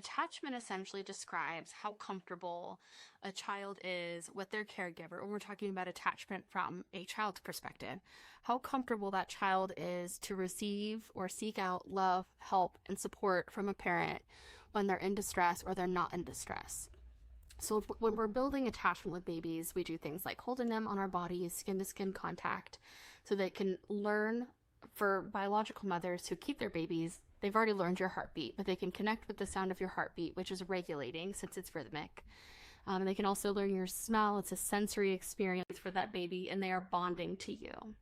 attachment essentially describes how comfortable a child is with their caregiver. When we're talking about attachment from a child's perspective, how comfortable that child is to receive or seek out love, help, and support from a parent when they're in distress or they're not in distress. So when we're building attachment with babies, we do things like holding them on our bodies, skin to skin contact, so they can learn. For biological mothers who keep their babies, they've already learned your heartbeat, but they can connect with the sound of your heartbeat, which is regulating since it's rhythmic. And they can also learn your smell. It's a sensory experience for that baby, and they are bonding to you.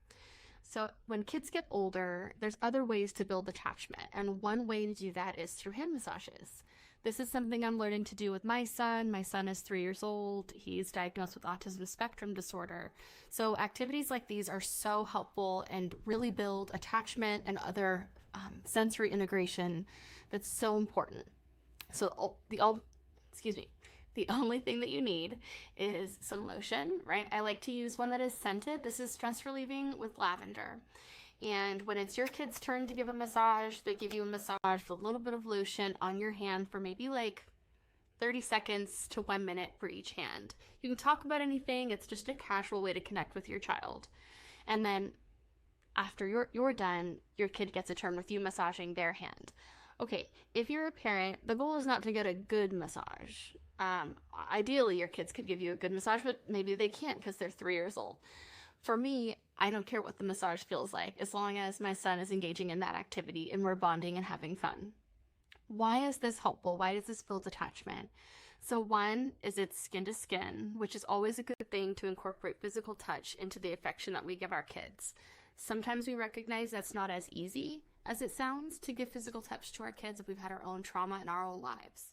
So when kids get older, there's other ways to build attachment. And one way to do that is through hand massages. This is something I'm learning to do with my son. My son is 3 years old. He's diagnosed with autism spectrum disorder. So activities like these are so helpful and really build attachment and other sensory integration that's so important. So the only thing that you need is some lotion, right? I like to use one that is scented. This is stress relieving with lavender. And when it's your kid's turn to give a massage, they give you a massage with a little bit of lotion on your hand for maybe like 30 seconds to 1 minute for each hand. You can talk about anything. It's just a casual way to connect with your child. And then after you're done, your kid gets a turn with you massaging their hand. Okay, if you're a parent, the goal is not to get a good massage. Ideally, your kids could give you a good massage, but maybe they can't because they're 3 years old. For me, I don't care what the massage feels like as long as my son is engaging in that activity and we're bonding and having fun. Why is this helpful? Why does this build attachment? So one is it's skin to skin, which is always a good thing to incorporate physical touch into the affection that we give our kids. Sometimes we recognize that's not as easy as it sounds to give physical touch to our kids if we've had our own trauma in our own lives.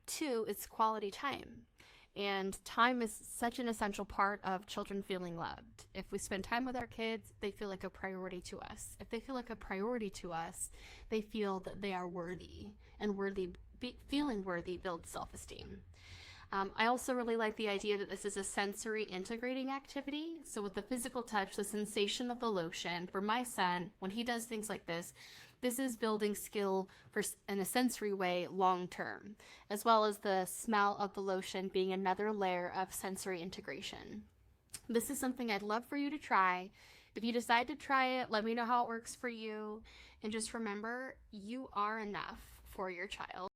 Two, it's quality time. And time is such an essential part of children feeling loved. If we spend time with our kids, they feel like a priority to us. If they feel like a priority to us, they feel that they are worthy, and feeling worthy builds self-esteem. I also really like the idea that this is a sensory integrating activity. So with the physical touch, the sensation of the lotion, for my son, when he does things like this is building skill in a sensory way long term, as well as the smell of the lotion being another layer of sensory integration. This is something I'd love for you to try. If you decide to try it, let me know how it works for you. And just remember, you are enough for your child.